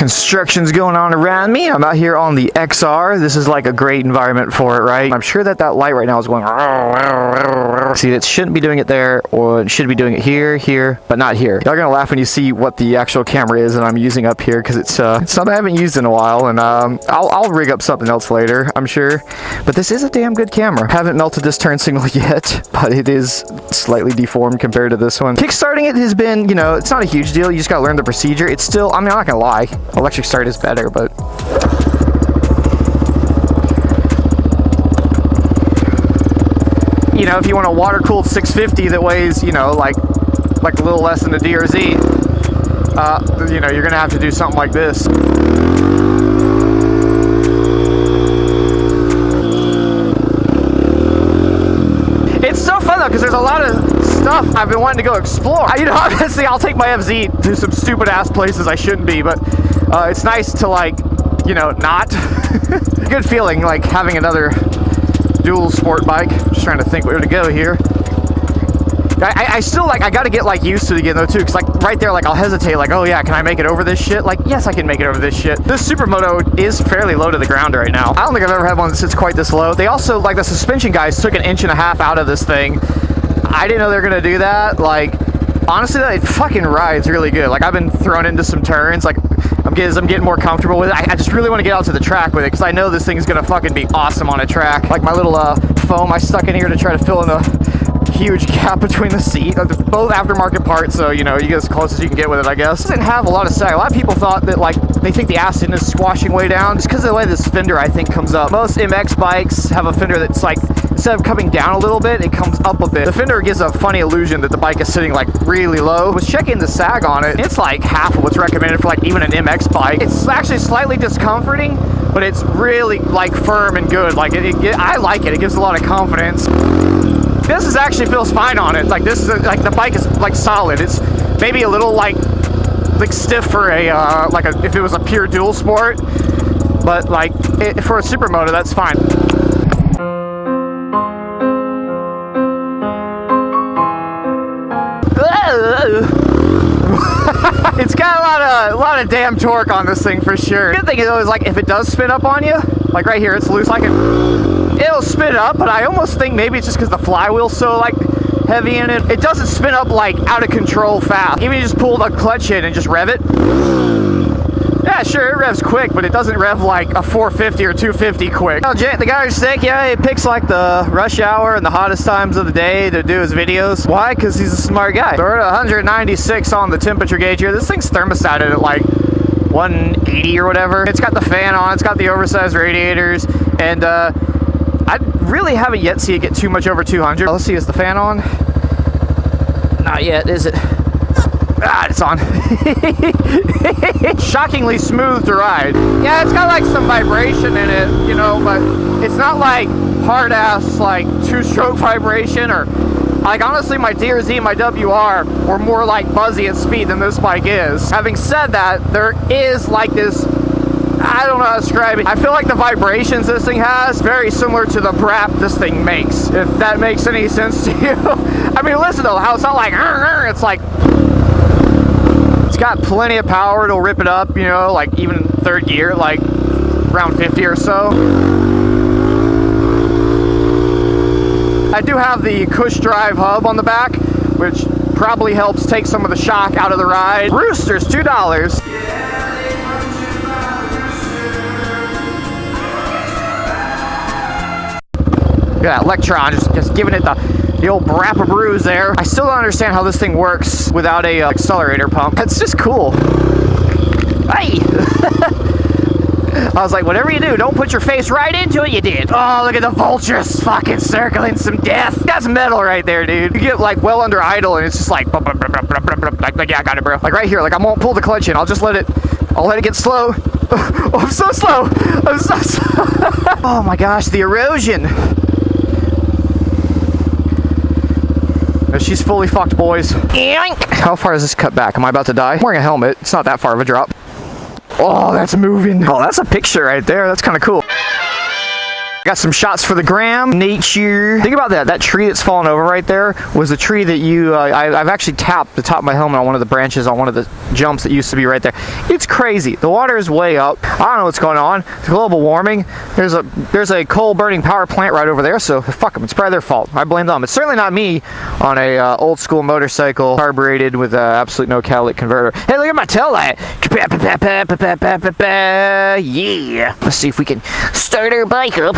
Construction's going on around me. I'm out here on the XR. This is like a great environment for it, right? I'm sure that that light right now is going. See, it shouldn't be doing it there, or it should be doing it here, but not here. Y'all gonna laugh when you see what the actual camera is that I'm using up here, because it's something I haven't used in a while, and I'll rig up something else later, I'm sure. But this is a damn good camera. Haven't melted this turn signal yet, but it is slightly deformed compared to this one. Kickstarting it has been, you know, it's not a huge deal. You just gotta learn the procedure. It's still, I mean, I'm not gonna lie, electric start is better, but you know, if you want a water-cooled 650 that weighs, you know, like a little less than a DRZ, you know, you're gonna have to do something like this. It's so fun though, because there's a lot of stuff I've been wanting to go explore. You know, obviously I'll take my FZ to some stupid ass places I shouldn't be, but it's nice to, like, you know, not. Good feeling, like having another dual sport bike. Just trying to think where to go here. I still, like, I gotta get, like, used to it again though too, because, like, right there, like, I'll hesitate, like, oh yeah, can I make it over this shit? Like, yes, I can make it over this shit. This Supermoto is fairly low to the ground right now. I don't think I've ever had one that sits quite this low. They also, like, the suspension guys took 1.5 inches out of this thing. I didn't know they were gonna do that. Like, honestly, it fucking rides really good. Like, I've been thrown into some turns, like, I'm getting more comfortable with it. I just really want to get out to the track with it, because I know this thing is gonna fucking be awesome on a track. Like my little foam I stuck in here to try to fill in the huge gap between the seat. Both aftermarket parts, so, you know, you get as close as you can get with it, I guess. It doesn't have a lot of sag. A lot of people thought that, like, they think the acid is squashing way down just because of the way this fender, I think, comes up. Most MX bikes have a fender that's, like, instead of coming down a little bit, it comes up a bit. The fender gives a funny illusion that the bike is sitting, like, really low. I was checking the sag on it. It's like half of what's recommended for, like, even an MX bike. It's actually slightly discomforting, but it's really, like, firm and good. Like, I like it. It gives a lot of confidence. This actually feels fine on it. Like, this is like, the bike is, like, solid. It's maybe a little, like stiff for a if it was a pure dual sport, but, like, for a Supermoto, that's fine. It's got a lot of damn torque on this thing for sure. Good thing though is, like, if it does spin up on you, like right here, it's loose, it'll spin up, but I almost think maybe it's just because the flywheel's so, like, heavy in it. It doesn't spin up, like, out of control fast. Even if you just pull the clutch in and just rev it. Yeah, sure, it revs quick, but it doesn't rev like a 450 or 250 quick. Well, the TheGardenSnakes, yeah, he picks, like, the rush hour and the hottest times of the day to do his videos. Why? Because he's a smart guy. So we're at 196 on the temperature gauge here. This thing's thermostated at, like, 180 or whatever. It's got the fan on, it's got the oversized radiators, and I really haven't yet seen it get too much over 200. Let's see, is the fan on? Not yet, is it? Ah, it's on. Shockingly smooth to ride. Yeah, it's got, like, some vibration in it, you know, but it's not like hard ass, like, 2-stroke vibration, or, like, honestly, my DRZ and my WR were more, like, buzzy at speed than this bike is. Having said that, there is, like, this, I don't know how to describe it. I feel like the vibrations this thing has, very similar to the brap this thing makes, if that makes any sense to you. I mean, listen though, how it's not like, it's like, it's got plenty of power. It'll rip it up, you know, like, even in third gear, like, around 50 or so. I do have the Cush Drive hub on the back, which probably helps take some of the shock out of the ride. Roosters, $2. Look at that Electron, just giving it the old brappa bruise there. I still don't understand how this thing works without a accelerator pump. That's just cool. Hey! I was like, whatever you do, don't put your face right into it. You did. Oh, look at the vultures fucking circling some death. That's metal right there, dude. You get, like, well under idle, and it's just like, like, yeah, I got it, bro. Like right here, like, I won't pull the clutch in. I'll let it get slow. Oh, I'm so slow. I'm so slow. Oh my gosh, the erosion. She's fully fucked, boys. How far is this cut back? Am I about to die? I'm wearing a helmet. It's not that far of a drop. Oh, that's moving. Oh, that's a picture right there. That's kind of cool. Got some shots for the gram. Nature. Think about that. That tree that's fallen over right there was a tree that you, I've actually tapped the top of my helmet on one of the branches on one of the jumps that used to be right there. It's crazy. The water is way up. I don't know what's going on. It's global warming. There's a coal burning power plant right over there, so fuck them. It's probably their fault. I blame them. It's certainly not me on a old school motorcycle carbureted with absolute no catalytic converter. Hey, look at my tail light. Yeah. Let's see if we can start our bike up.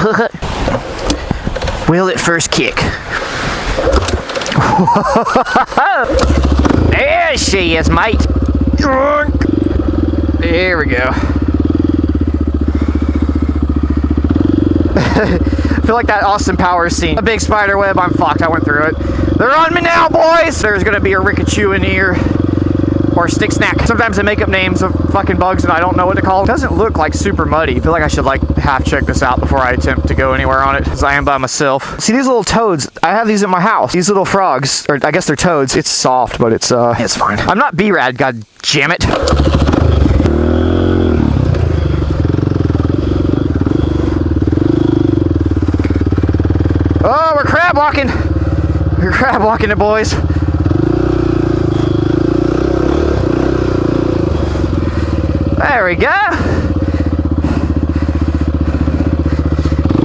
Will it first kick? There she is, mate. There we go. I feel like that Austin Powers scene. A big spider web, I'm fucked, I went through it. They're on me now, boys! There's gonna be a Rikachu in here. Or stick snack. Sometimes I make up names of fucking bugs and I don't know what to call them. It doesn't look like super muddy. I feel like I should like half check this out before I attempt to go anywhere on it, because I am by myself. See these little toads? I have these in my house. These little frogs, or I guess they're toads. It's soft, but it's fine. I'm not B-Rad, god damn it. Oh, we're crab walking. We're crab walking it, boys. There we go.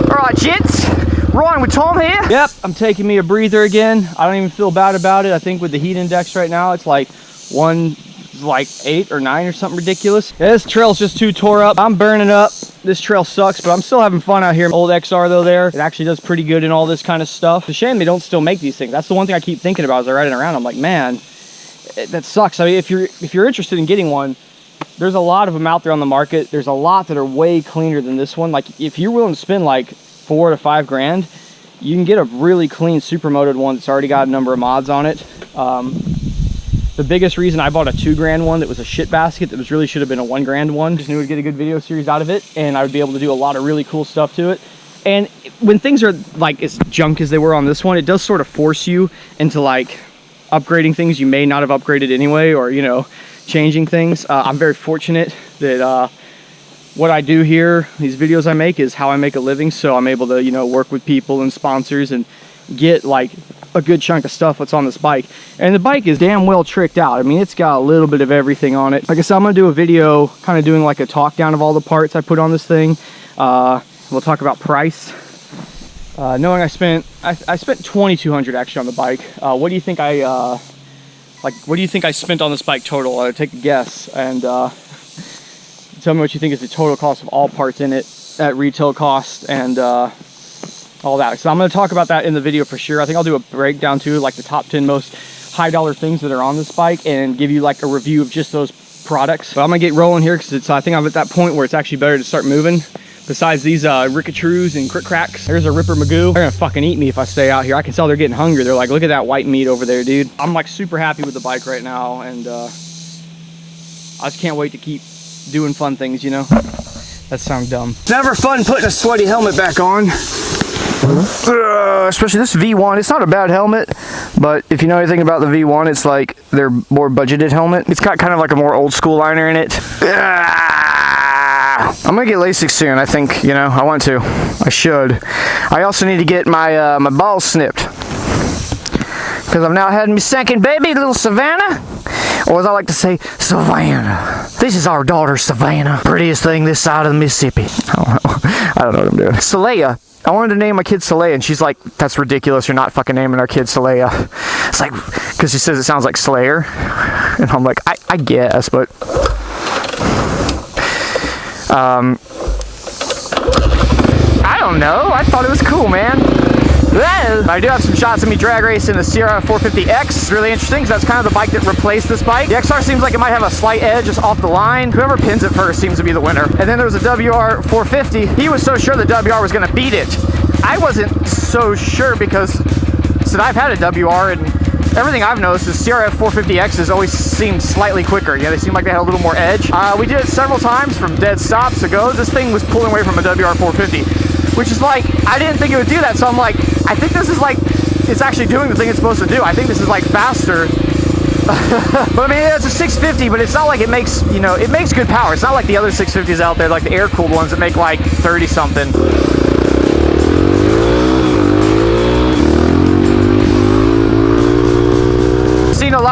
Alright, gents. Ryan with Tom here. Yep, I'm taking me a breather again. I don't even feel bad about it. I think with the heat index right now, it's like 8 or 9 or something ridiculous. Yeah, this trail's just too tore up. I'm burning up. This trail sucks, but I'm still having fun out here. Old XR though there. It actually does pretty good in all this kind of stuff. It's a shame they don't still make these things. That's the one thing I keep thinking about as I ride it around. I'm like, man, that sucks. I mean, if you're interested in getting one, there's a lot of them out there on the market. There's a lot that are way cleaner than this one. Like if you're willing to spend like $4 to $5 grand, you can get a really clean Supermoto one that's already got a number of mods on it. The biggest reason I bought a $2 grand one that was a shit basket that really should have been a $1 grand one, just knew I'd get a good video series out of it and I would be able to do a lot of really cool stuff to it. And when things are like as junk as they were on this one, it does sort of force you into like upgrading things you may not have upgraded anyway, or you know, changing things. I'm very fortunate that what I do here, these videos I make, is how I make a living, so I'm able to, you know, work with people and sponsors and get like a good chunk of stuff that's on this bike. And the bike is damn well tricked out. I mean, it's got a little bit of everything on it. Like I said, I'm gonna do a video kind of doing like a talk down of all the parts I put on this thing. We'll talk about price. Knowing I spent $2,200 actually on the bike. What do you think I spent on this bike total? Take a guess and tell me what you think is the total cost of all parts in it at retail cost and all that. So I'm going to talk about that in the video for sure. I think I'll do a breakdown too, like the top 10 most high dollar things that are on this bike, and give you like a review of just those products. So I'm gonna get rolling here because I think I'm at that point where it's actually better to start moving. Besides these Rikachus and Crick Cracks, there's a Ripper Magoo. They're gonna fucking eat me if I stay out here. I can tell they're getting hungry. They're like, look at that white meat over there, dude. I'm like super happy with the bike right now, and I just can't wait to keep doing fun things, you know? That sounds dumb. It's never fun putting a sweaty helmet back on. Especially this V1. It's not a bad helmet, but if you know anything about the V1, it's like their more budgeted helmet. It's got kind of like a more old school liner in it. I'm gonna get LASIK soon. I think, you know, I want to. I should. I also need to get my my balls snipped, because I've now had me second baby, little Savannah. Or as I like to say, Savannah. This is our daughter, Savannah. Prettiest thing this side of the Mississippi. I don't know what I'm doing. Saleya. I wanted to name my kid Saleya, and she's like, that's ridiculous. You're not fucking naming our kid Saleya. It's like, because she says it sounds like Slayer. And I'm like, I guess, but... I don't know. I thought it was cool, man. I do have some shots of me drag racing the XR650R. It's really interesting because that's kind of the bike that replaced this bike. The XR seems like it might have a slight edge just off the line. Whoever pins it first seems to be the winner. And then there was a WR450. He was so sure the WR was going to beat it. I wasn't so sure because since I've had a WR and everything I've noticed is CRF450Xs always seem slightly quicker. Yeah, they seem like they had a little more edge. We did it several times from dead stops to goes. This thing was pulling away from a WR450, which is like, I didn't think it would do that. So I'm like, I think this is like, it's actually doing the thing it's supposed to do. I think this is like faster. But I mean, it's a 650, but it's not like it makes, you know, it makes good power. It's not like the other 650s out there, like the air-cooled ones that make like 30 something.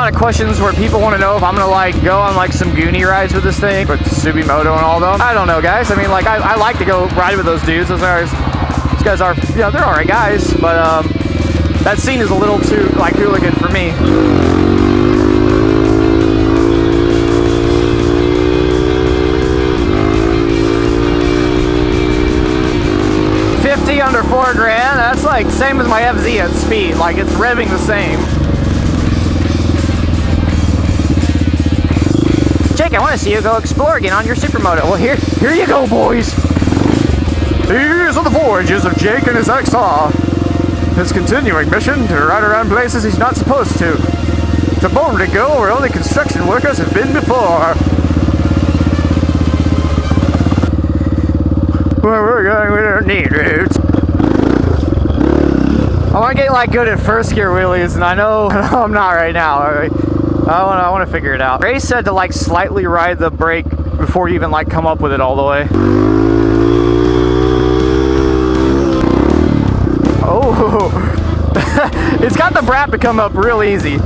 lot of questions where people want to know if I'm gonna like go on like some Goonie rides with this thing, with Supermoto and all them. I don't know, guys. I mean, like I like to go ride with those dudes. Those guys are, you know, they're all right guys, but that scene is a little too like hooligan for me. Under $4 grand. That's like same as my FZ at speed. Like it's revving the same. Jake, I want to see you go explore again on your Supermoto. Well, here you go, boys. These are the voyages of Jake and his XR. His continuing mission to ride around places he's not supposed to. To Bone to go where only construction workers have been before. Where we're going, we don't need routes. I want to get like good at first gear wheelies, and I know I'm not right now. I want to figure it out. Ray said to like slightly ride the brake before you even like come up with it all the way. Oh, it's got the brat to come up real easy.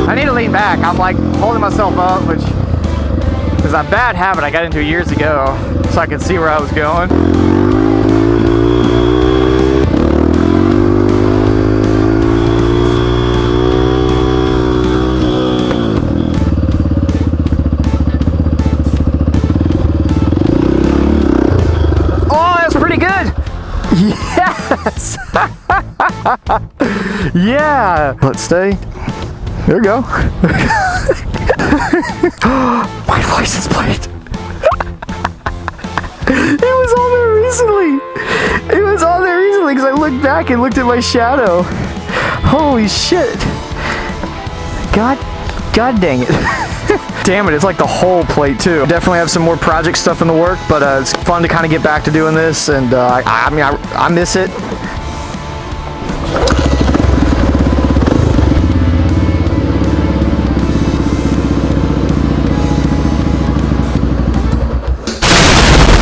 I need to lean back. I'm like holding myself up, which is a bad habit I got into years ago, so I could see where I was going. Yes! Yeah! Let's stay. There we go. My license plate! It was on there recently! It was on there recently because I looked back and looked at my shadow. Holy shit! God dang it. Damn it, it's like the whole plate too. Definitely have some more project stuff in the work, but it's fun to kind of get back to doing this, and I mean, I miss it.